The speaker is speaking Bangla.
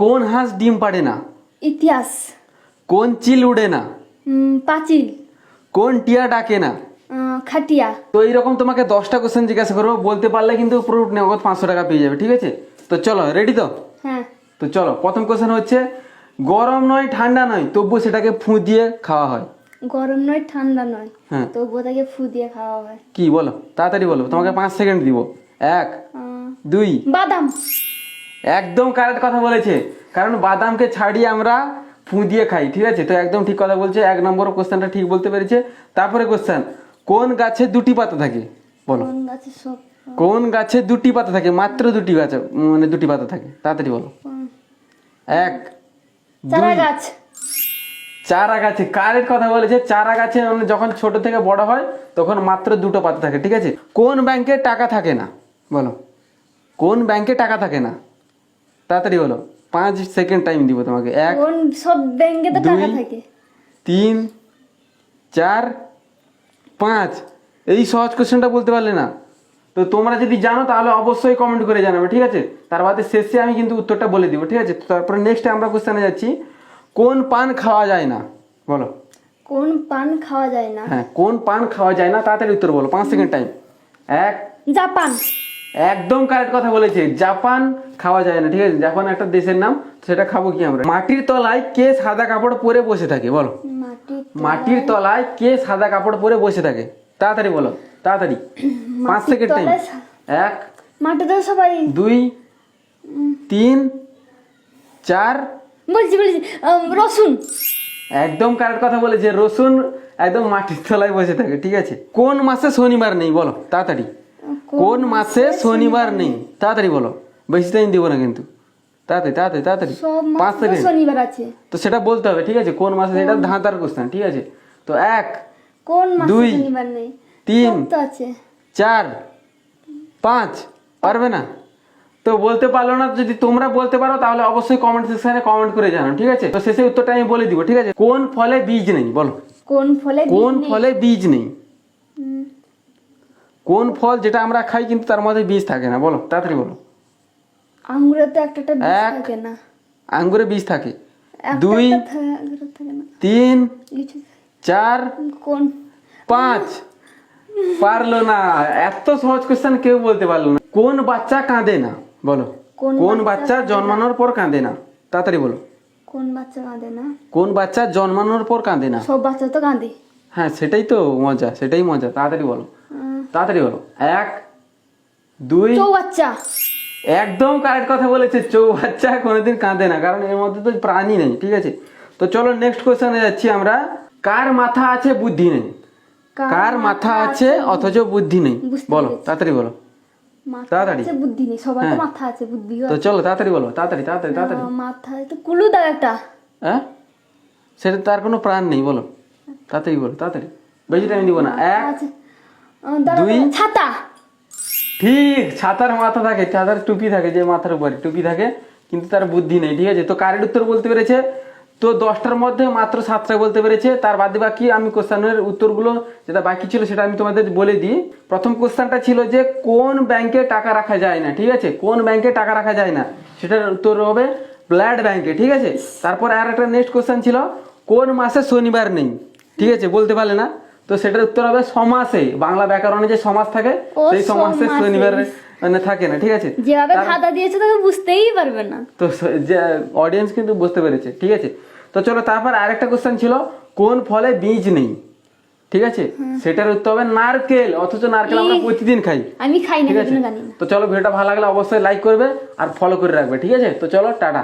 কোন হাঁস ডিম পাড়ে না? ইতিহাস। কোন চিল উড়ে না? পাঁচিল। কোন টিয়া ডাকে না? খাটিয়া। তো এইরকম তোমাকে 10টা কোশ্চেন জিজ্ঞাসা করবো, বলতে পারলে কিন্তু পুরো নগদ 500 টাকা পেয়ে যাবে, ঠিক আছে? তো চলো, রেডি তো? হ্যাঁ। তো চলো, প্রথম কোশ্চেন হচ্ছে গরম নয় ঠান্ডা নয় তবু সেটাকে ফু দিয়ে খাওয়া হয়। গরম নয় ঠান্ডা নয়, হ্যাঁ, তবুও তাকে ফু দিয়ে খাওয়া হয়। কি বলো? তাড়াতাড়ি বলো, তোমাকে 5 সেকেন্ড দিব। 1 2। বাদাম। একদম কারেক্ট কথা বলেছে, কারণ বাদামকে ছাড়িয়ে আমরা ফু দিয়ে খাই, ঠিক আছে? তো একদম ঠিক কথা বলছে, 1 নম্বর কোশ্চেনটা ঠিক বলতে পেরেছে। তারপরে কোশ্চেন, কোন গাছে 2টি পাতা থাকে? বলো। কোন গাছে সব? কোন গাছে 2টি পাতা থাকে? মাত্র 2টি গাছে, মানে 2টি পাতা থাকে। তাড়াতাড়ি বলো। 1 চারা 2। গাছ। চারা গাছে কারেক্ট কথা বলেছে। চারা গাছে মানে যখন ছোট থেকে বড় হয় তখন মাত্র 2টো পাতা থাকে, ঠিক আছে? কোন ব্যাংকে টাকা থাকে না? বলো, কোন ব্যাংকে টাকা থাকে না? তাড়াতাড়ি বলো, 5 সেকেন্ড টাইম দিব তোমাকে। 1 কোন সব ব্যাংকে তো টাকা 2 থাকে? 3 4 5। এই সহজ কোশ্চেনটা বলতে পারলে না? তো তোমরা যদি জানো তাহলে অবশ্যই কমেন্ট করে জানাবে, ঠিক আছে? তার বাদে শেষে আমি কিন্তু উত্তরটা বলে দিব, ঠিক আছে? তো তারপরে নেক্সট আমরা কোশ্চেনে যাচ্ছি, কোন পান খাওয়া যায় না? বলো। কোন পান খাওয়া যায় না? হ্যাঁ, কোন পান খাওয়া যায় না? তাড়াতাড়ি উত্তর বলো, 5 সেকেন্ড টাইম। 1। জাপান। একদম কারেক্ট কথা বলেছে, জাপান খাওয়া যায় না, ঠিক আছে? জাপান একটা দেশের নাম, সেটা খাবো কি আমরা? মাটির তলায় কে সাদা কাপড় পরে বসে থাকে? বলো। মাটির তলায় কে সাদা কাপড় পরে বসে থাকে? তাড়াতাড়ি বলো, তাড়াতাড়ি। 5 সেকেন্ড টাইম। 1 মাটিতে সবাই 2 3 4। বলছি রসুন। একদম কারেক্ট কথা বলেছে, রসুন একদম মাটির তলায় বসে থাকে, ঠিক আছে? কোন মাসে শনিবার নেই? বলো তাড়াতাড়ি। কোন মাসে শনিবার নেই? তাড়াতাড়ি বলো, বেশি টাইম দিব না কিন্তু। তাড়াতাড়ি তাড়াতাড়ি তাড়াতাড়ি। 5 সেকেন্ড। শনিবার আছে, তো সেটা বলতে হবে, ঠিক আছে? কোন মাসে, এটা ধাঁধার কোশ্চেন, ঠিক আছে? তো 1 কোন মাসে 2 শনিবার নেই? 3 সব তো আছে। 4 5। পারবে না? তো বলতে পারলো না। যদি তোমরা বলতে পারো তাহলে অবশ্যই কমেন্ট সেকশনে কমেন্ট করে জানাও, ঠিক আছে? তো শেষে উত্তরটা আমি বলে দিব, ঠিক আছে? কোন ফলে বীজ নেই? বলো। কোন ফলে কোন ফলে বীজ নেই? কোন ফল যেটা আমরা খাই কিন্তু তার মধ্যে বীজ থাকে না? বলো তাড়াতাড়ি বলো। আঙ্গুরে তো একটা বীজ থাকে না। আঙ্গুরে বীজ থাকে। একটা 2 থাকে না। 3 লিচু। 4 কোন? 5। পারলো না। এত সহজ কোশ্চেন কেউ বলতে পারলো না। কোন বাচ্চা কাঁদে না? বলো। কোন বাচ্চা জন্মানোর পর কাঁদে না? তাড়াতাড়ি বলো। কোন বাচ্চা কাঁদে না? কোন বাচ্চা জন্মানোর পর কাঁদে না? সব বাচ্চা তো কাঁদে। হ্যাঁ, সেটাই তো মজা, সেটাই মজা। তাড়াতাড়ি বলো, তাড়াতাড়ি বলো। 1 2। চৌবাচ্চা। একদম কারেক্ট কথা বলেছে, চৌবাচ্চা কোনোদিন কাঁদে না, কারণ এর মধ্যে তো প্রাণী নেই, ঠিক আছে? তো চলো নেক্সট কোশ্চেনে যাচ্ছি আমরা। কার মাথা আছে বুদ্ধি নেই? কার মাথা আছে অথচ বুদ্ধি নেই? বলো তাড়াতাড়ি বলো, তাড়াতাড়ি। বুদ্ধি নেই, সবার তো মাথা আছে, বুদ্ধি। তো চলো তাড়াতাড়ি বলো, তাড়াতাড়ি তাড়াতাড়ি তাড়াতাড়ি। মাথায় তো কুলু দাও একটা। হ্যাঁ, সেটা তার কোনো প্রাণ নেই। বলো তাড়াতাড়ি বলো, তাড়াতাড়ি, বেশি টাইম দিব না। 1 2। ছাতা। ঠিক, ছাতার মাথা থাকে, ছাতার টুপি থাকে, যে মাথার উপরে টুপি থাকে, কিন্তু তার বুদ্ধি নেই, ঠিক আছে? তো কারেক্ট উত্তর বলতে পেরেছে। তো 10টার মধ্যে মাত্র 7টা বলতে পেরেছে। তার বাদে বাকি আমি কোশ্চেনের উত্তরগুলো যেটা বাকি ছিল সেটা আমি তোমাদের বলে দিই। প্রথম কোশ্চেনটা ছিল যে কোন ব্যাংকে টাকা রাখা যায় না, ঠিক আছে? কোন ব্যাংকে টাকা রাখা যায় না, সেটার উত্তর হবে ব্লাড ব্যাংকে, ঠিক আছে? তারপরে আর একটা নেক্সট কোশ্চেন ছিল কোন মাসে শনিবার নেই, ঠিক আছে? বলতে পারলে না, তো সেটার উত্তর হবে সমাসে। বাংলা ব্যাকরণে যে সমাস থাকে সেই সমাসে শনিবার মানে থাকে না, ঠিক আছে? যেভাবে খাতা দিয়েছে তাকে বুঝতেই পারবে না। তো যে অডিয়েন্স কিন্তু বুঝতে পেরেছে, ঠিক আছে? তো চলো, তারপর আরেকটা কোশ্চেন ছিল কোন ফলে বীজ নেই, ঠিক আছে? সেটার উত্তর হবে নারকেল, অথচ নারকেল আমরা প্রতিদিন খাই। আমি খাই না, ঠিক আছে? জানি না। তো চলো, ভিডিওটা ভালো লাগলে অবশ্যই লাইক করবে আর ফলো করে রাখবে, ঠিক আছে? তো চলো, টাটা।